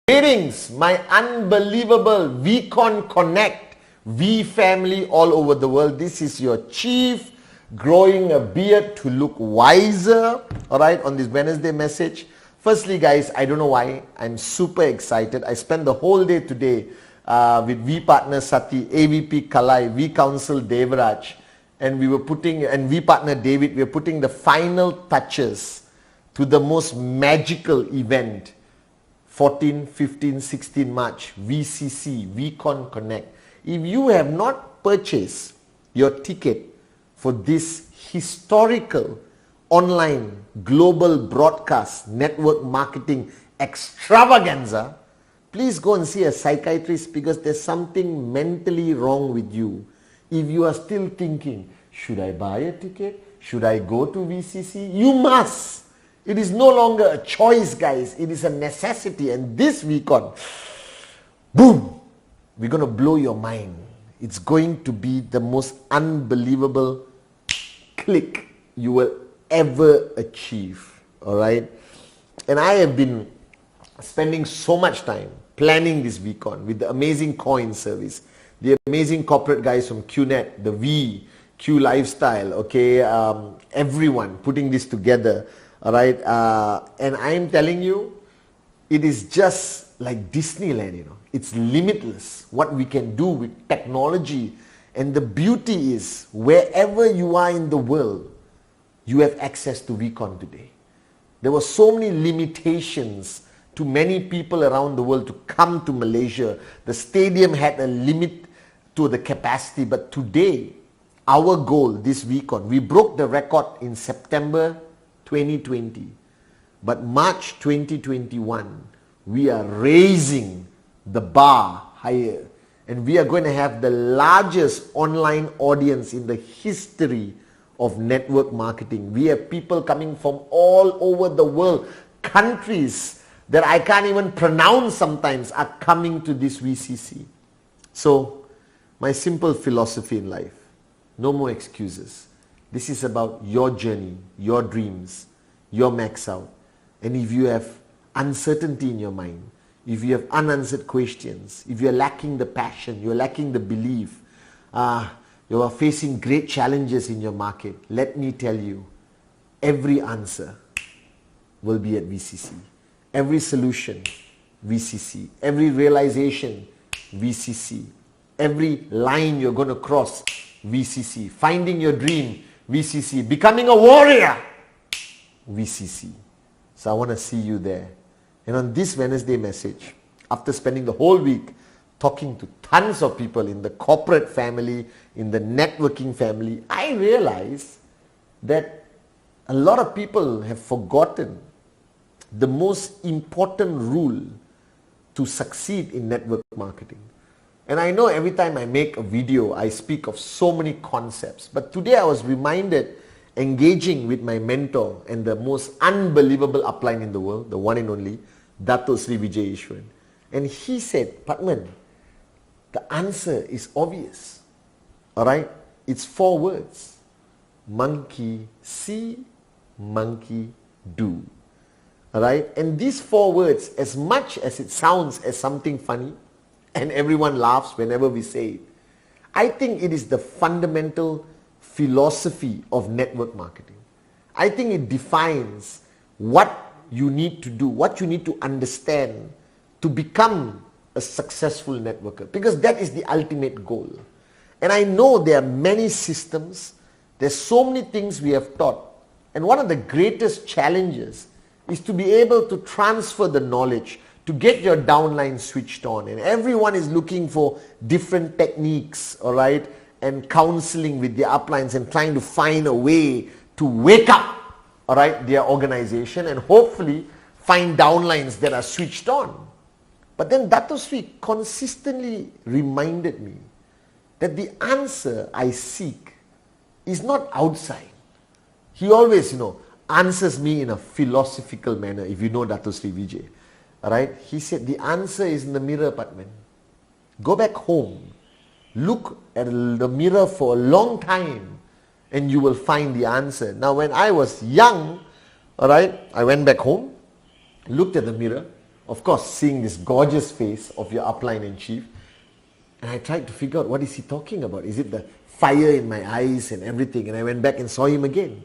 Greetings, my unbelievable VCon Connect V family all over the world. This is your chief growing a beard to look wiser, all right, on this Wednesday message. Firstly, guys, I don't know why, I'm super excited. I spent the whole day today with V partner Sati, AVP Kalai, V counsel Devraj, and V partner David, we were putting the final touches to the most magical event, 14, 15, 16 March, VCC, VCon Connect. If you have not purchased your ticket for this historical online global broadcast network marketing extravaganza, please go and see a psychiatrist, because there's something mentally wrong with you. If you are still thinking, should I buy a ticket? Should I go to VCC? You must. It is no longer a choice, guys. It is a necessity. And this VCon, boom, we're going to blow your mind. It's going to be the most unbelievable click you will ever achieve. All right? And I have been spending so much time planning this VCon with the amazing coin service, the amazing corporate guys from QNet, the V, Q Lifestyle, okay, everyone putting this together. All right, and I am telling you, it is just like Disneyland, you know. It's limitless what we can do with technology. And the beauty is, wherever you are in the world, you have access to VCon today. There were so many limitations to many people around the world to come to Malaysia. The stadium had a limit to the capacity, but today, our goal this VCon, we broke the record in September 2020, but March 2021 we are raising the bar higher, and we are going to have the largest online audience in the history of network marketing. We have people coming from all over the world. Countries that I can't even pronounce sometimes are coming to this VCC. So my simple philosophy in life, no more excuses. This is about your journey, your dreams, your max out. And if you have uncertainty in your mind, if you have unanswered questions, if you're lacking the passion, you're lacking the belief, you are facing great challenges in your market, let me tell you, every answer will be at VCC. Every solution, VCC. Every realization, VCC. Every line you're going to cross, VCC. Finding your dream, VCC. Becoming a warrior, VCC. So I want to see you there. And on this Wednesday message, after spending the whole week talking to tons of people in the corporate family, in the networking family, I realized that a lot of people have forgotten the most important rule to succeed in network marketing. And I know every time I make a video, I speak of so many concepts. But today I was reminded, engaging with my mentor and the most unbelievable upline in the world, the one and only, Dato Sri Vijay Ishwaran. And he said, Patman, the answer is obvious. Alright? It's 4 words. Monkey see, monkey do. Alright? And these 4 words, as much as it sounds as something funny, and everyone laughs whenever we say it, I think it is the fundamental philosophy of network marketing. I think it defines what you need to do, what you need to understand to become a successful networker, because that is the ultimate goal. And I know there are many systems, there's so many things we have taught, and one of the greatest challenges is to be able to transfer the knowledge, to get your downline switched on. And everyone is looking for different techniques, all right, and counseling with the uplines and trying to find a way to wake up, all right, their organization and hopefully find downlines that are switched on. But then Dato Sri consistently reminded me that the answer I seek is not outside. He always, answers me in a philosophical manner, if you know Dato Sri Vijay. All right? He said, the answer is in the mirror, Padman. Go back home. Look at the mirror for a long time and you will find the answer. Now, when I was young, all right, I went back home, looked at the mirror, of course, seeing this gorgeous face of your upline in chief, and I tried to figure out what is he talking about. Is it the fire in my eyes and everything? And I went back and saw him again.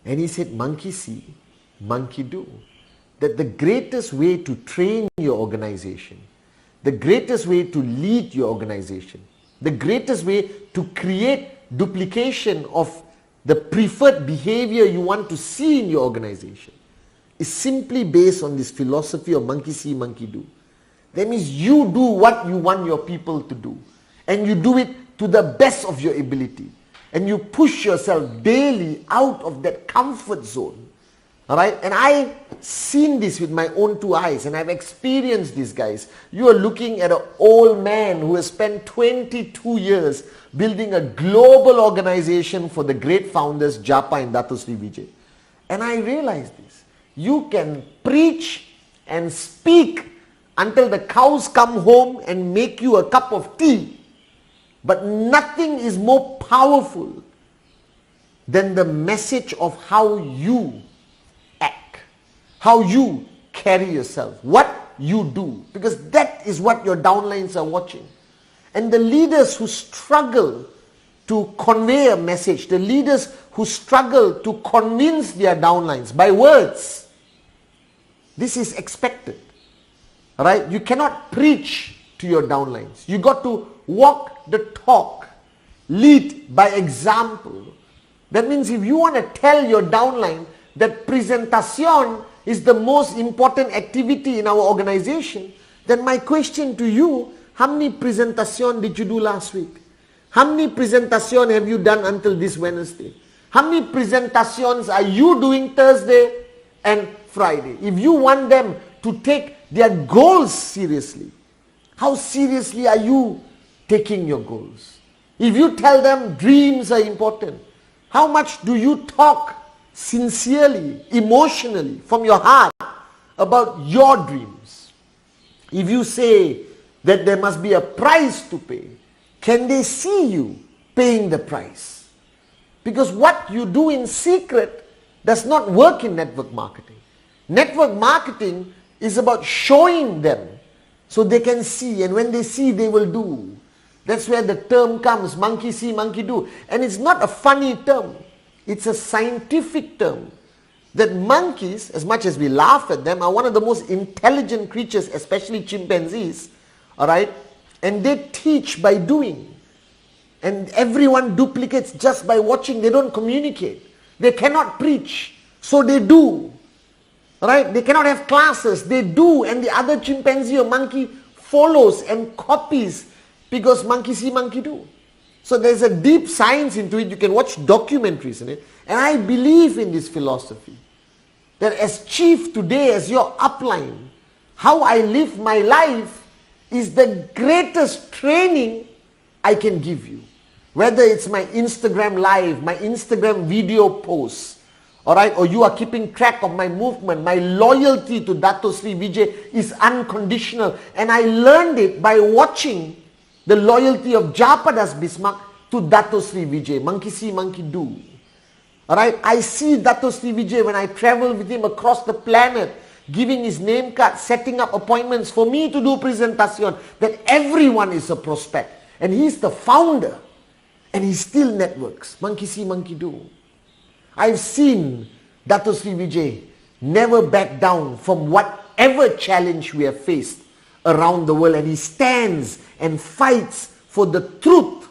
And he said, monkey see, monkey do. That the greatest way to train your organization, the greatest way to lead your organization, the greatest way to create duplication of the preferred behavior you want to see in your organization is simply based on this philosophy of monkey see, monkey do. That means you do what you want your people to do. And you do it to the best of your ability. And you push yourself daily out of that comfort zone. Alright? And I've seen this with my own two eyes. And I've experienced this, guys. You are looking at an old man who has spent 22 years building a global organization for the great founders, Japa and Dato Sri Vijay. And I realized this. You can preach and speak until the cows come home and make you a cup of tea. But nothing is more powerful than the message of how you act, how you carry yourself, what you do. Because that is what your downlines are watching. And the leaders who struggle to convey a message, the leaders who struggle to convince their downlines by words, this is expected. Right? You cannot preach to your downlines. You got to walk the talk. Lead by example. That means if you want to tell your downline that presentation is the most important activity in our organization, then my question to you, how many presentation did you do last week? How many presentation have you done until this Wednesday? How many presentations are you doing Thursday and Friday? If you want them to take their goals seriously, how seriously are you taking your goals? If you tell them dreams are important, how much do you talk sincerely, emotionally, from your heart about your dreams? If you say that there must be a price to pay, can they see you paying the price? Because what you do in secret does not work in network marketing. Network marketing is about showing them so they can see, and when they see, they will do. That's where the term comes, monkey see, monkey do. And it's not a funny term. It's a scientific term. That monkeys, as much as we laugh at them, are one of the most intelligent creatures, especially chimpanzees. Alright? And they teach by doing. And everyone duplicates just by watching. They don't communicate. They cannot preach. So they do. Right? They cannot have classes. They do, and the other chimpanzee or monkey follows and copies because monkey see, monkey do. So there's a deep science into it. You can watch documentaries in it. And I believe in this philosophy. That as chief today, as your upline, how I live my life is the greatest training I can give you. Whether it's my Instagram live, my Instagram video posts, alright, or you are keeping track of my movement, my loyalty to Dato Sri Vijay is unconditional. And I learned it by watching the loyalty of Japadas Bismarck to Dato Sri Vijay. Monkey see, monkey do. Alright, I see Dato Sri Vijay when I travel with him across the planet, giving his name card, setting up appointments for me to do presentation, that everyone is a prospect. And he's the founder. And he still networks. Monkey see, monkey do. I've seen Dato Sri Vijay never back down from whatever challenge we have faced around the world, and he stands and fights for the truth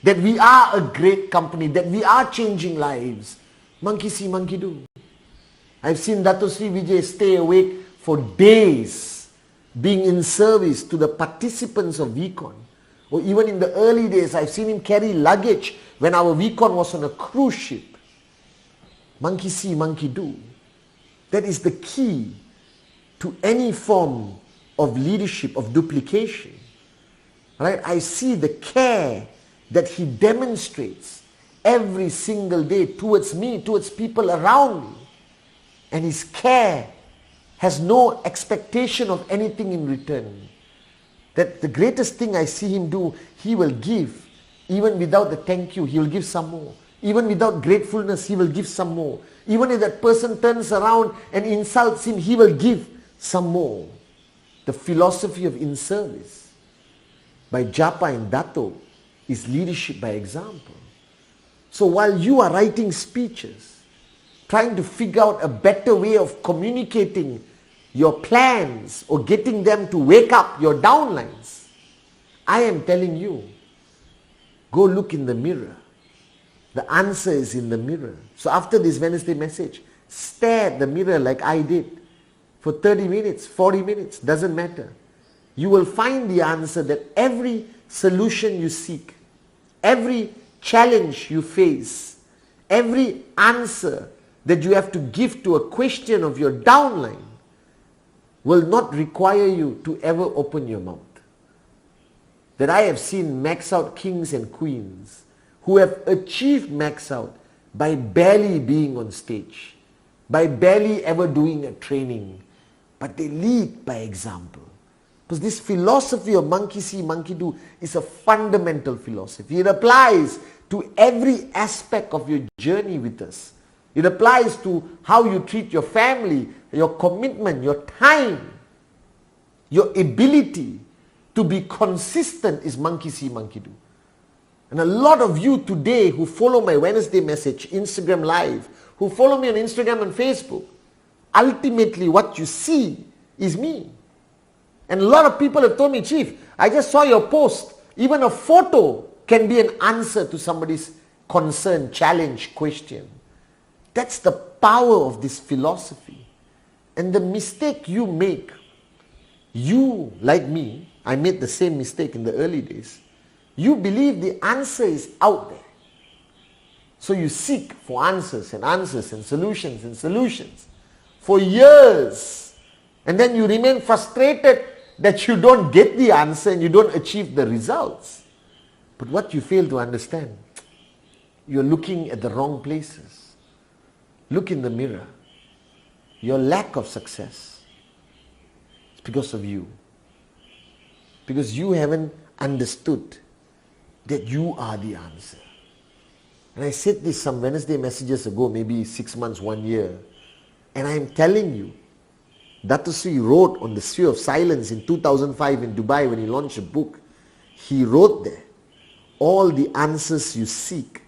that we are a great company, that we are changing lives. Monkey see, monkey do. I've seen Dato Sri Vijay stay awake for days being in service to the participants of VCon. Or even in the early days, I've seen him carry luggage when our VCon was on a cruise ship. Monkey see, monkey do. That is the key to any form of leadership, of duplication. Right? I see the care that he demonstrates every single day towards me, towards people around me. And his care has no expectation of anything in return. That the greatest thing I see him do, he will give. Even without the thank you, he will give some more. Even without gratefulness, he will give some more. Even if that person turns around and insults him, he will give some more. The philosophy of in-service by Japa and Dato is leadership by example. So while you are writing speeches, trying to figure out a better way of communicating your plans or getting them to wake up your downlines, I am telling you, go look in the mirror. The answer is in the mirror. So after this Wednesday message, stare at the mirror like I did for 30 minutes, 40 minutes, doesn't matter. You will find the answer that every solution you seek, every challenge you face, every answer that you have to give to a question of your downline will not require you to ever open your mouth. That I have seen max out kings and queens who have achieved max out by barely being on stage, by barely ever doing a training, but they lead by example. Because this philosophy of monkey see, monkey do is a fundamental philosophy. It applies to every aspect of your journey with us. It applies to how you treat your family, your commitment, your time, your ability to be consistent is monkey see, monkey do. And a lot of you today who follow my Wednesday message, Instagram Live, who follow me on Instagram and Facebook, ultimately what you see is me. And a lot of people have told me, Chief, I just saw your post. Even a photo can be an answer to somebody's concern, challenge, question. That's the power of this philosophy. And the mistake you make, you, like me, I made the same mistake in the early days. You believe the answer is out there. So you seek for answers and answers and solutions for years. And then you remain frustrated that you don't get the answer and you don't achieve the results. But what you fail to understand, you're looking at the wrong places. Look in the mirror. Your lack of success is because of you. Because you haven't understood that you are the answer. And I said this some Wednesday messages ago, maybe 6 months, 1 year. And I'm telling you, Dato Sri wrote on the Sphere of Silence in 2005 in Dubai when he launched a book. He wrote there, all the answers you seek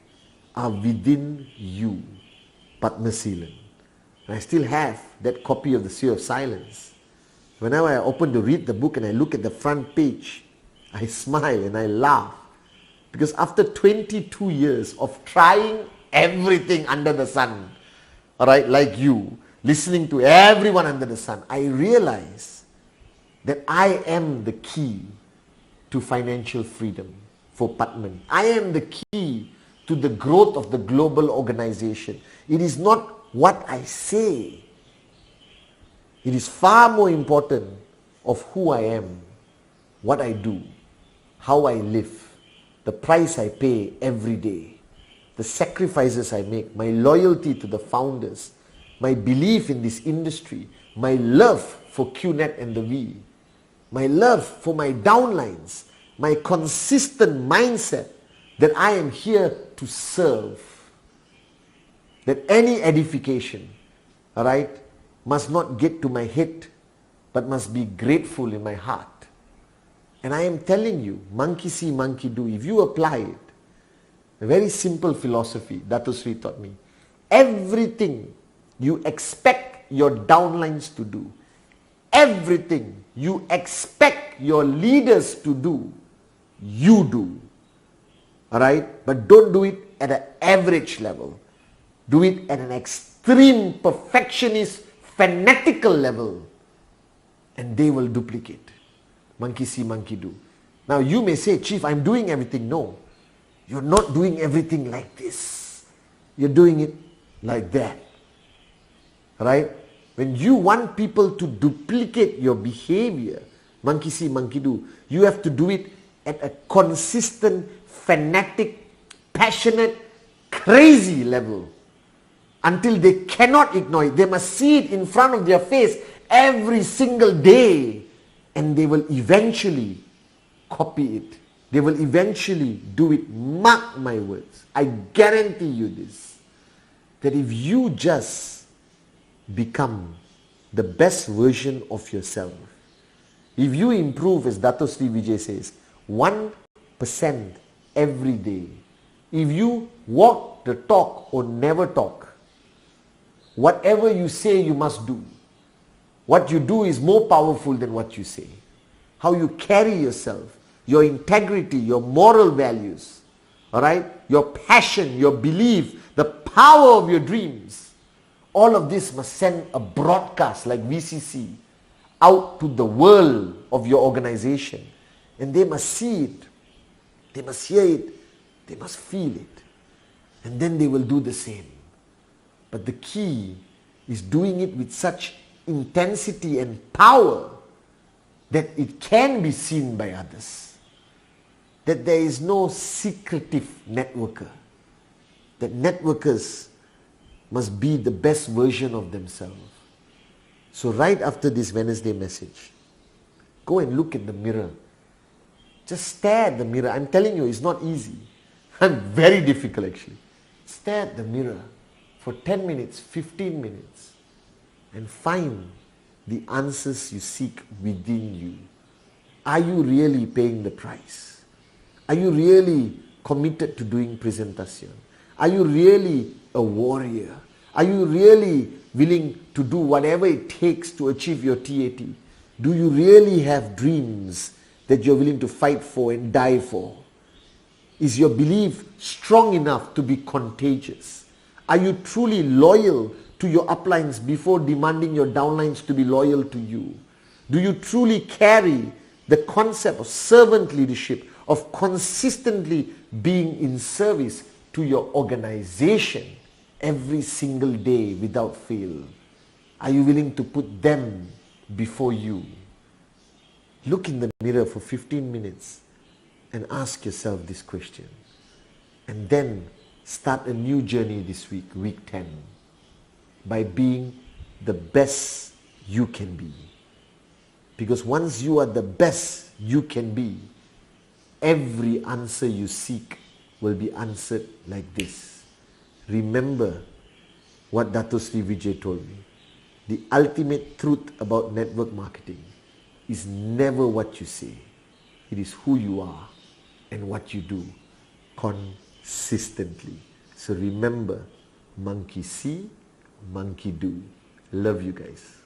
are within you. Padma Seelan. And I still have that copy of the Sphere of Silence. Whenever I open to read the book and I look at the front page, I smile and I laugh. Because after 22 years of trying everything under the sun, all right, like you, listening to everyone under the sun, I realize that I am the key to financial freedom for Padman. I am the key to the growth of the global organization. It is not what I say. It is far more important of who I am, what I do, how I live, the price I pay every day, the sacrifices I make, my loyalty to the founders, my belief in this industry, my love for QNet and the V, my love for my downlines, my consistent mindset that I am here to serve. That any edification, all right, must not get to my head, but must be grateful in my heart. And I am telling you, monkey see, monkey do. If you apply it, a very simple philosophy Dato Sri taught me. Everything you expect your downlines to do, everything you expect your leaders to do, you do. Alright? But don't do it at an average level. Do it at an extreme perfectionist, fanatical level. And they will duplicate. Monkey see, monkey do. Now you may say, Chief, I'm doing everything. No. You're not doing everything like this. You're doing it like that. Right? When you want people to duplicate your behavior, monkey see, monkey do, you have to do it at a consistent, fanatic, passionate, crazy level until they cannot ignore it. They must see it in front of their face every single day, and they will eventually copy it. They will eventually do it. Mark my words. I guarantee you this, that if you just become the best version of yourself, if you improve, as Dato Sri Vijay says, 1% every day, if you walk the talk or never talk, whatever you say you must do. What you do is more powerful than what you say. How you carry yourself, your integrity, your moral values, all right, your passion, your belief, the power of your dreams, all of this must send a broadcast like VCC out to the world of your organization, and they must see it, they must hear it, they must feel it, and then they will do the same. But the key is doing it with such intensity and power that it can be seen by others, that there is no secretive networker, that networkers must be the best version of themselves. So right after this Wednesday message, go and look in the mirror. Just stare at the mirror. I'm telling you, it's not easy. I'm very difficult actually. Stare at the mirror for 10 minutes, 15 minutes, and find the answers you seek within you. Are you really paying the price? Are you really committed to doing presentation? Are you really a warrior? Are you really willing to do whatever it takes to achieve your TAT? Do you really have dreams that you're willing to fight for and die for? Is your belief strong enough to be contagious? Are you truly loyal to your uplines before demanding your downlines to be loyal to you? Do you truly carry the concept of servant leadership, of consistently being in service to your organization every single day without fail? Are you willing to put them before you? Look in the mirror for 15 minutes and ask yourself this question. And then start a new journey this week, week 10, by being the best you can be. Because once you are the best you can be, every answer you seek will be answered like this. Remember what Dato Sri Vijay told me. The ultimate truth about network marketing is never what you say. It is who you are and what you do consistently. So remember, monkey see, monkey do. Love you guys.